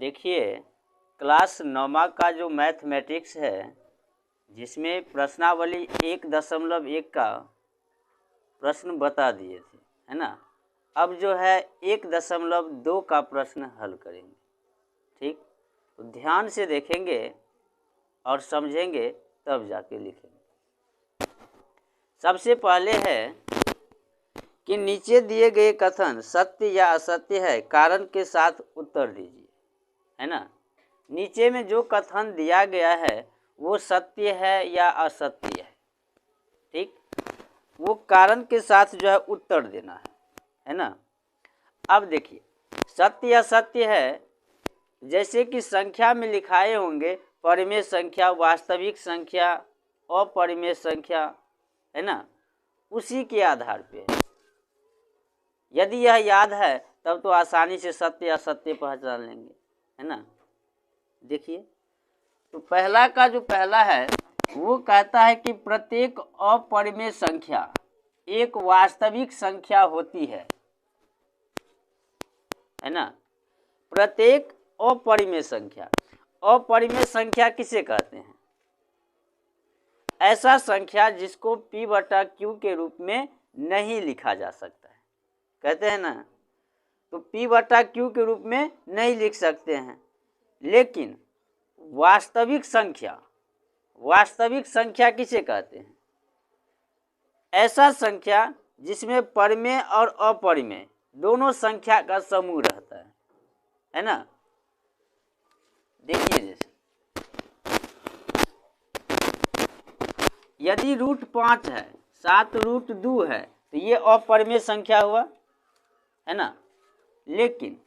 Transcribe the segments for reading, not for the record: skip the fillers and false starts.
देखिए, क्लास 9वीं का जो मैथमेटिक्स है, जिसमें प्रश्नावली 1.1 का प्रश्न बता दिए थे, है ना। अब जो है 1.2 का प्रश्न हल करेंगे। ठीक, तो ध्यान से देखेंगे और समझेंगे तब जाके लिखेंगे। सबसे पहले है कि नीचे दिए गए कथन सत्य या असत्य है, कारण के साथ उत्तर दीजिए, है ना। नीचे में जो कथन दिया गया है वो सत्य है या असत्य है। ठीक, वो कारण के साथ जो है उत्तर देना है ना। अब देखिए, सत्य या असत्य है, जैसे कि संख्या में लिखाए होंगे परिमेय संख्या, वास्तविक संख्या, अपरिमेय संख्या, है ना, उसी के आधार पे है। यदि यह याद है तब तो आसानी से सत्य या असत्य पहचान लेंगे, है ना। देखिए, तो पहला का जो पहला है वो कहता है कि प्रत्येक अपरिमेय संख्या एक वास्तविक संख्या होती है ना। प्रत्येक अपरिमेय संख्या, अपरिमेय संख्या किसे कहते हैं? ऐसा संख्या जिसको P/Q के रूप में नहीं लिखा जा सकता है, कहते हैं ना। तो P/Q के रूप में नहीं लिख सकते हैं, लेकिन वास्तविक संख्या, वास्तविक संख्या किसे कहते हैं? ऐसा संख्या जिसमें परिमेय और अपरिमेय दोनों संख्या का समूह रहता है ना। देखिए, जैसे यदि √5 है, 7√2 है, तो ये अपरिमेय संख्या हुआ, है ना। लेकिन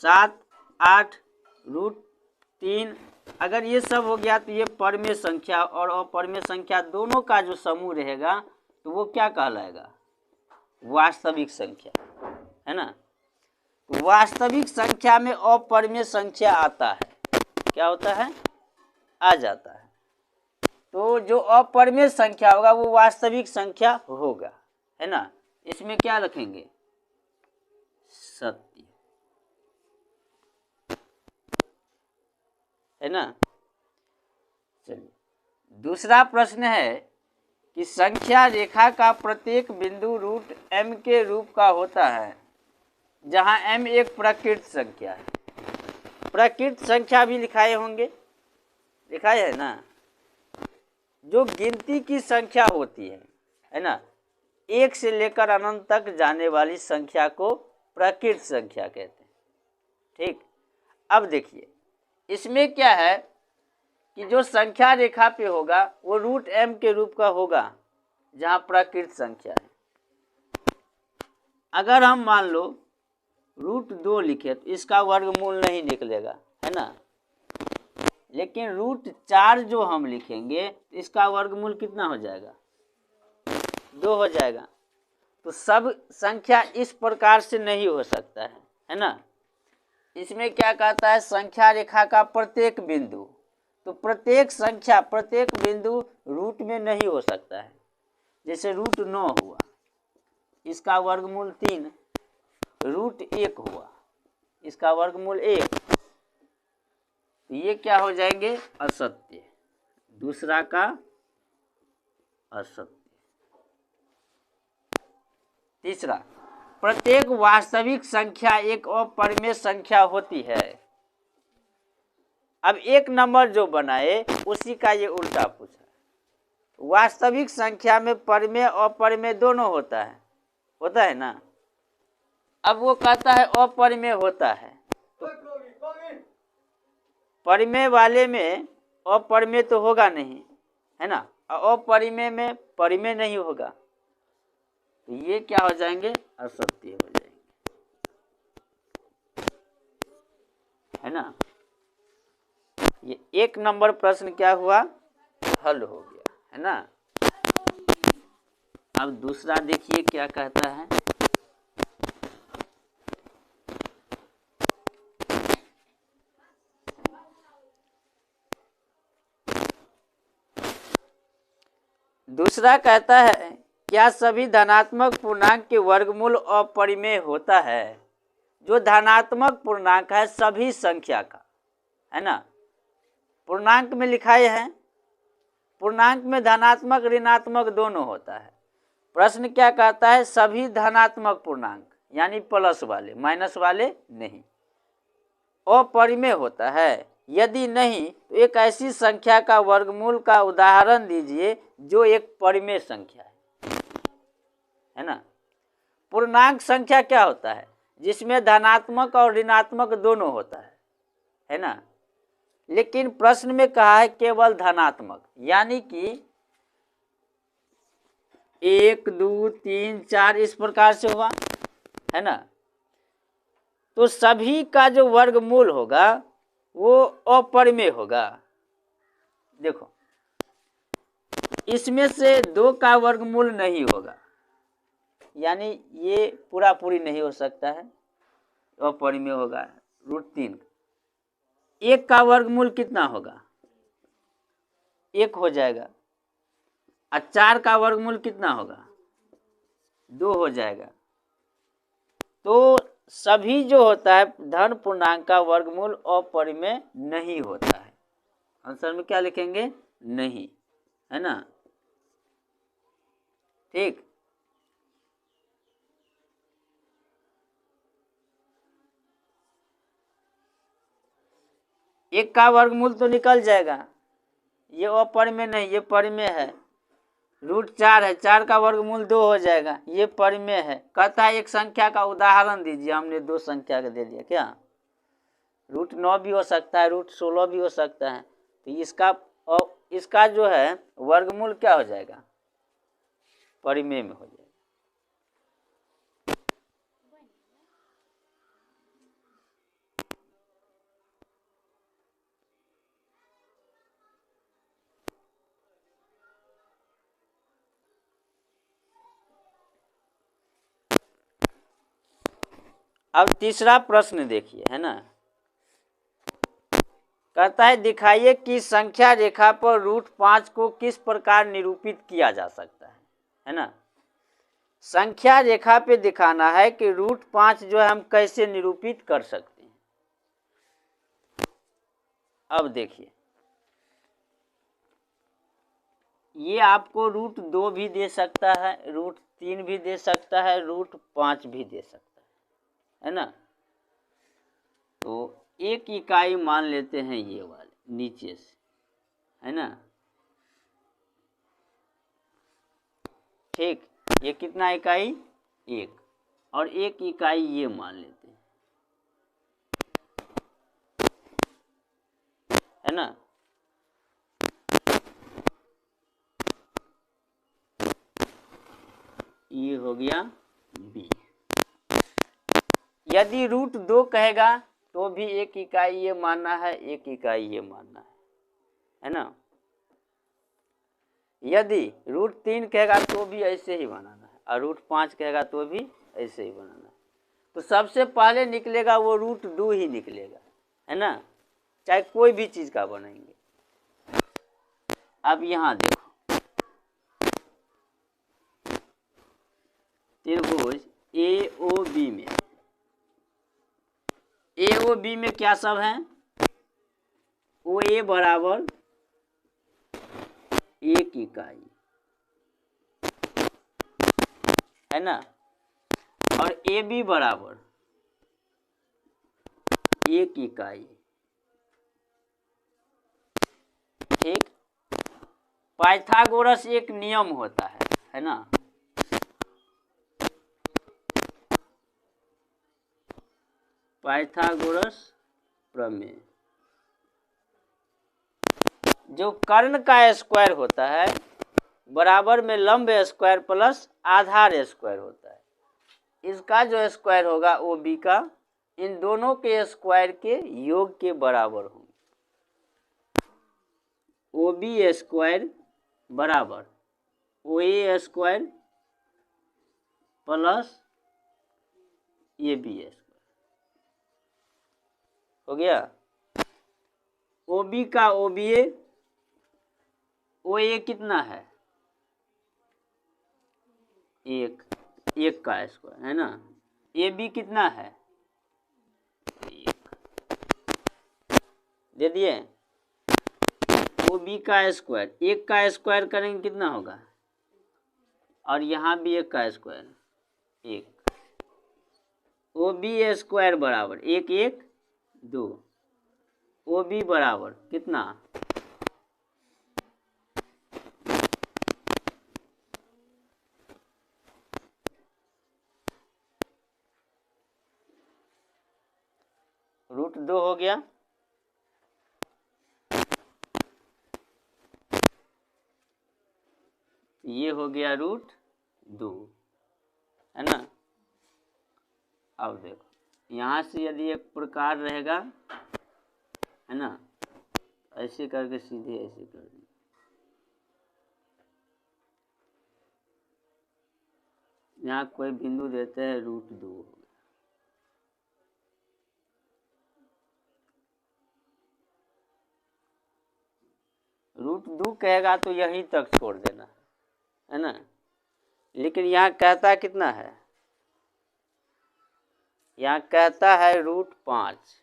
7, 8, √3 अगर ये सब हो गया तो ये परिमेय संख्या और अपरिमेय संख्या दोनों का जो समूह रहेगा तो वो क्या कहलाएगा? वास्तविक संख्या, है ना। तो वास्तविक संख्या में अपरिमेय संख्या आता है, क्या होता है? आ जाता है। तो जो अपरिमेय संख्या होगा वो वास्तविक संख्या होगा, है ना। इसमें क्या रखेंगे? सत्य, है ना। चलिए, दूसरा प्रश्न है कि संख्या रेखा का प्रत्येक बिंदु √m के रूप का होता है, जहां m एक प्रकृत संख्या है। प्रकृत संख्या भी लिखाए होंगे, लिखाए है ना। जो गिनती की संख्या होती है ना, 1 से लेकर अनंत तक जाने वाली संख्या को प्रकृत संख्या कहते हैं। ठीक, अब देखिए, इसमें क्या है कि जो संख्या रेखा पे होगा वो √m के रूप का होगा, जहां प्रकृत संख्या है। अगर हम मान लो √2 लिखे तो इसका वर्गमूल नहीं निकलेगा, है ना। लेकिन √4 जो हम लिखेंगे तो इसका वर्गमूल कितना हो जाएगा? 2 हो जाएगा। तो सब संख्या इस प्रकार से नहीं हो सकता है ना। इसमें क्या कहता है? संख्या रेखा का प्रत्येक बिंदु, तो प्रत्येक संख्या, प्रत्येक बिंदु रूट में नहीं हो सकता है। जैसे √9 हुआ, इसका वर्गमूल 3, √1 हुआ, इसका वर्गमूल 1, तो ये क्या हो जाएंगे? असत्य। दूसरा का असत्य। तीसरा, प्रत्येक वास्तविक संख्या एक अपरिमेय संख्या होती है। अब एक नंबर जो बनाए उसी का ये उल्टा पूछा। वास्तविक संख्या में परिमेय अपरिमेय दोनों होता है ना। अब वो कहता है अपरिमेय होता है, तो परिमेय वाले में अपरिमेय तो होगा नहीं, है ना। अपरिमेय में परिमेय नहीं होगा, तो ये क्या हो जाएंगे? असत्य हो जाएंगे, है ना। ये 1 नंबर प्रश्न क्या हुआ? हल हो गया, है ना। अब दूसरा देखिए क्या कहता है। दूसरा कहता है क्या सभी धनात्मक पूर्णांक के वर्गमूल अपरिमेय होता है? जो धनात्मक पूर्णांक है सभी संख्या का, है ना, पूर्णांक में लिखाए है, पूर्णांक में धनात्मक ऋणात्मक दोनों होता है। प्रश्न क्या कहता है, सभी धनात्मक पूर्णांक यानी प्लस वाले, माइनस वाले नहीं, अपरिमेय होता है। यदि नहीं तो एक ऐसी संख्या का वर्गमूल का उदाहरण दीजिए जो एक परिमेय संख्या है ना। पूर्णांक संख्या क्या होता है, जिसमें धनात्मक और ऋणात्मक दोनों होता है ना। लेकिन प्रश्न में कहा है केवल धनात्मक, यानी कि 1 2 3 4 इस प्रकार से हुआ, है ना। तो सभी का जो वर्गमूल होगा वो अपरिमेय होगा। देखो इसमें से 2 का वर्गमूल नहीं होगा, यानी ये पूरा पूरी नहीं हो सकता है, अपरिमेय होगा। √3 1 का वर्गमूल कितना होगा, 1 हो जाएगा। और 4 का वर्गमूल कितना होगा, 2 हो जाएगा। तो सभी जो होता है धन पूर्णांक का वर्गमूल अपरिमेय नहीं होता है। आंसर में क्या लिखेंगे, नहीं, है ना। ठीक, एक का वर्गमूल तो निकल जाएगा, ये अपरिमेय नहीं, ये परिमेय है। √4 है, 4 का वर्गमूल 2 हो जाएगा, ये परिमेय है। कहता है एक संख्या का उदाहरण दीजिए, हमने 2 संख्या का दे दिया क्या, √9 भी हो सकता है, √16 भी हो सकता है। तो इसका जो है वर्गमूल क्या हो जाएगा, परिमेय में हो जाएगा। अब तीसरा प्रश्न देखिए, है ना। कहता है दिखाइए कि संख्या रेखा पर √5 को किस प्रकार निरूपित किया जा सकता है ना। संख्या रेखा पे दिखाना है कि √5 जो है हम कैसे निरूपित कर सकते हैं। अब देखिए ये आपको √2 भी दे सकता है, √3 भी दे सकता है, √5 भी दे सकता है ना। तो एक इकाई मान लेते हैं ये वाले नीचे से, है ना। ठीक, ये कितना इकाई, 1, और 1 इकाई ये मान लेते हैं, है ना। ये हो गया B। यदि √2 कहेगा तो भी 1 इकाई ये मानना है, 1 इकाई ये मानना है ना। यदि √3 कहेगा तो भी ऐसे ही बनाना है, और √5 कहेगा तो भी ऐसे ही बनाना है। तो सबसे पहले निकलेगा वो √2 ही निकलेगा, है ना, चाहे कोई भी चीज का बनाएंगे। अब यहाँ देखो त्रिभुज AOB में, AOB में क्या सब है, OA बराबर 1 इकाई, है ना, और AB बराबर 1 इकाई। ठीक, पाइथागोरस एक नियम होता है ना। पाइथागोरस प्रमेय, जो कर्ण का स्क्वायर होता है बराबर में लंब स्क्वायर प्लस आधार स्क्वायर होता है, इसका जो स्क्वायर होगा OB का इन दोनों के स्क्वायर के योग के बराबर होंगे। OB स्क्वायर बराबर OA square plus AB square हो गया। OB का OBA, OA कितना है, 1 का स्क्वायर, है ना। AB कितना है दे दिए। ओ बी का स्क्वायर, एक का स्क्वायर करेंगे कितना होगा, और यहाँ भी एक का स्क्वायर, एक। ओ बी स्क्वायर बराबर एक एक दो, ओ बी बराबर कितना, √2 हो गया। ये हो गया √2, है ना। अब देखो यहाँ से यदि एक प्रकार रहेगा, है ना, ऐसे करके सीधे ऐसे कर दें, यहाँ कोई बिंदु देते हैं √2 हो गया। √2 कहेगा तो यहीं तक छोड़ देना, है ना। लेकिन यहाँ कहता कितना है, यहाँ कहता है √5।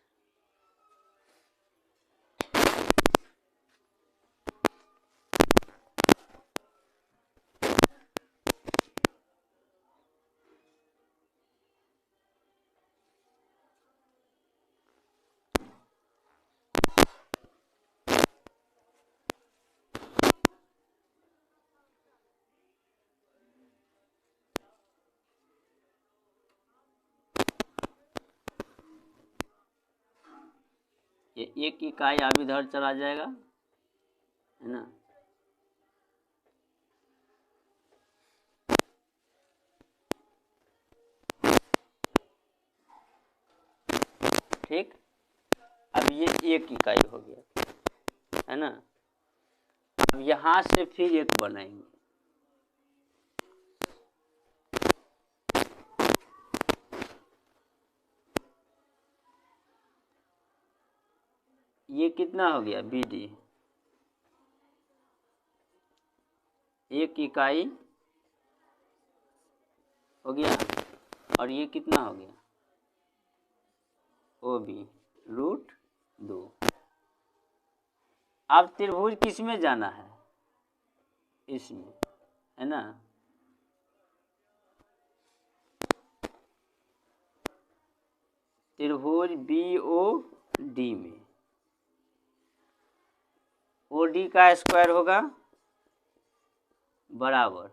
ये एक इकाई अब इधर चला जाएगा, है ना। ठीक, अब ये एक इकाई हो गया, है ना। अब यहाँ से फिर एक बनाएंगे, ये कितना हो गया BD, एक इकाई हो गया, और ये कितना हो गया OB √2। अब त्रिभुज किस में जाना है, इसमें, है ना। त्रिभुज BOD में OD का स्क्वायर होगा बराबर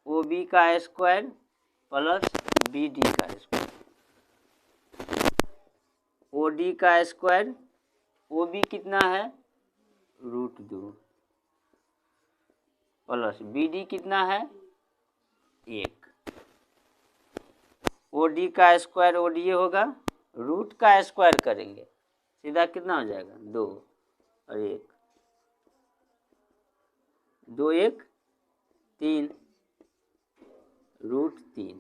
OB का स्क्वायर प्लस BD का स्क्वायर, OD का स्क्वायर, OB कितना है √2 प्लस BD कितना है 1। OD का स्क्वायर ODA होगा, रूट का स्क्वायर करेंगे सीधा कितना हो जाएगा 2 और 1, 2 1 3, √3।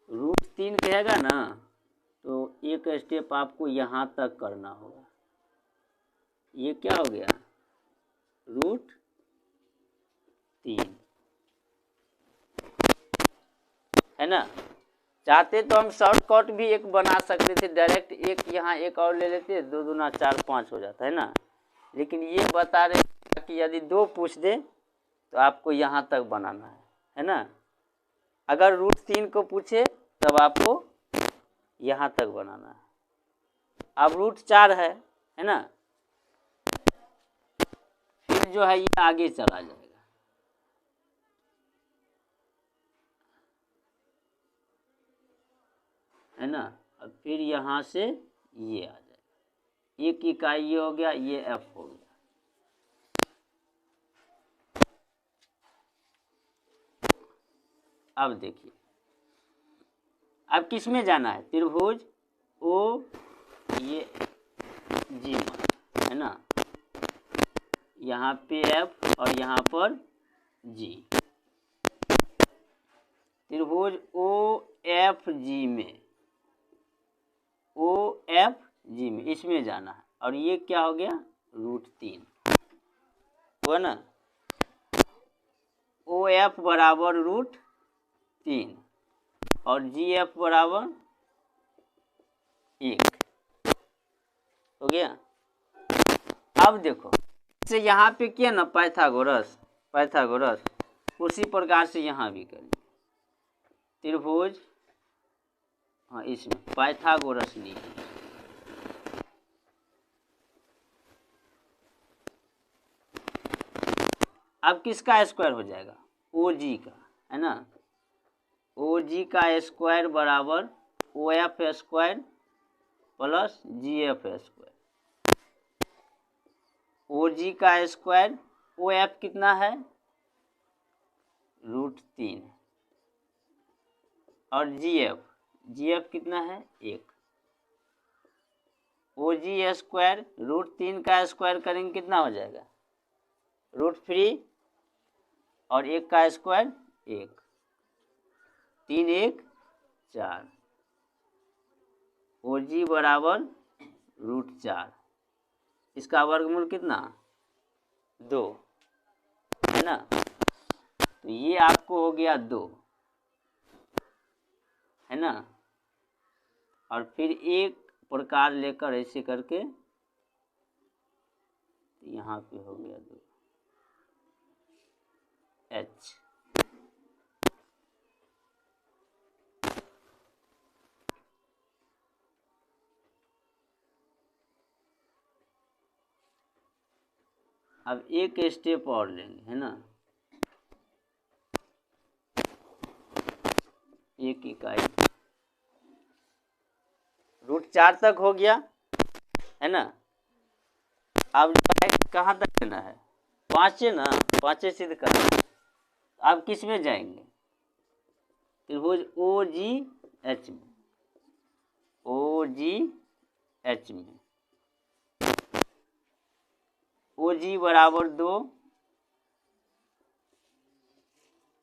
√3 कहेगा ना तो एक स्टेप आपको यहाँ तक करना होगा। ये क्या हो गया √3, है ना। चाहते तो हम शॉर्टकट भी एक बना सकते थे, डायरेक्ट एक यहाँ एक और ले लेते, 2 दूना 4 5 हो जाता, है ना। लेकिन ये बता रहे कि यदि 2 पूछ दे तो आपको यहाँ तक बनाना है ना। अगर √3 को पूछे तब आपको यहाँ तक बनाना है। अब √4 है ना, फिर जो है ये आगे चला जाएगा, है ना। अब फिर यहाँ से ये आ जाएगा, एक इकाई ये हो गया, ये F हो गया। अब देखिए अब किस में जाना है, त्रिभुज O ये G है ना, यहाँ पे F और यहाँ पर G। त्रिभुज OFG में, OFG में इसमें जाना है, और ये क्या हो गया √3 हुआ ना। OF बराबर √3 और GF बराबर 1। हो गया। अब देखो से यहाँ पे किया ना पाइथागोरस, उसी प्रकार से यहाँ भी करेंगे त्रिभुज, हाँ इसमें पाइथागोरस लीजिए। अब किसका स्क्वायर हो जाएगा, ओ जी का, है ना। ओ जी का स्क्वायर बराबर ओ एफ स्क्वायर प्लस जी एफ स्क्वायर। ओ जी का स्क्वायर, ओ एफ कितना है √3 और जी एफ कितना है 1। ओ जी स्क्वायर √3 का स्क्वायर करेंगे कितना हो जाएगा √3 और 1 का स्क्वायर 1, 3 1 4। ओ जी बराबर √4, इसका वर्गमूल कितना 2, है ना। तो ये आपको हो गया 2, है ना। और फिर एक प्रकार लेकर ऐसे करके यहाँ पे हो गया 2 एच। अब एक स्टेप और लेंगे, है ना, एक इकाई √4 तक हो गया, है ना। अब कहाँ तक लेना है 5 ना, 5 सिद्ध करना है। अब किस में जाएंगे त्रिभुज ओ जी एच में, ओ जी एच में ओ जी बराबर 2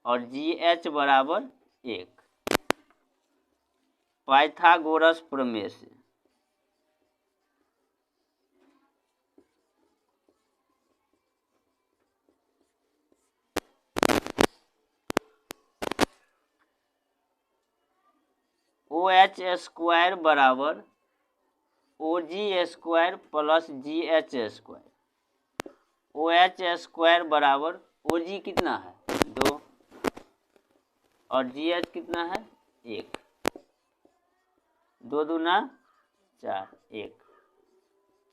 और जी एच बराबर 1। पाइथागोरस प्रमेय से ओ एच स्क्वायर बराबर O G square plus G H square. O H square बराबर ओ जी कितना है 2 और जी एच कितना है 1, 2 दूना 4, 1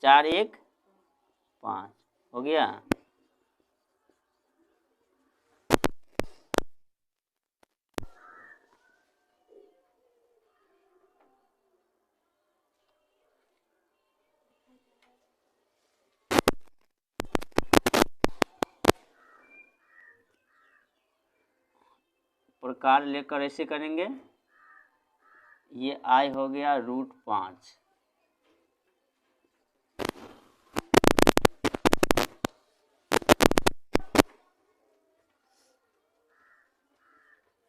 4 1 5 हो गया। प्रकार लेकर ऐसे करेंगे, ये आई हो गया √5,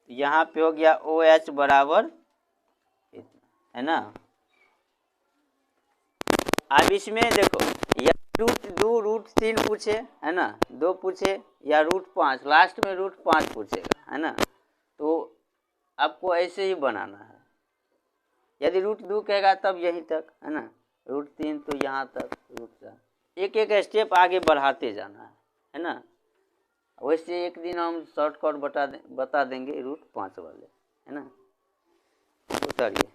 यहाँ पे हो गया ओ एच बराबर, है ना। अब इसमें देखो या √2 √3 पूछे, है ना, 2 पूछे या √5, लास्ट में √5 पूछेगा, है ना। तो आपको ऐसे ही बनाना है। यदि √2 कहेगा तब यहीं तक, है ना, √3 तो यहाँ तक, √4, एक एक स्टेप आगे बढ़ाते जाना है ना। वैसे एक दिन हम शॉर्टकट बता देंगे √5 वाले, है ना। उतारिए।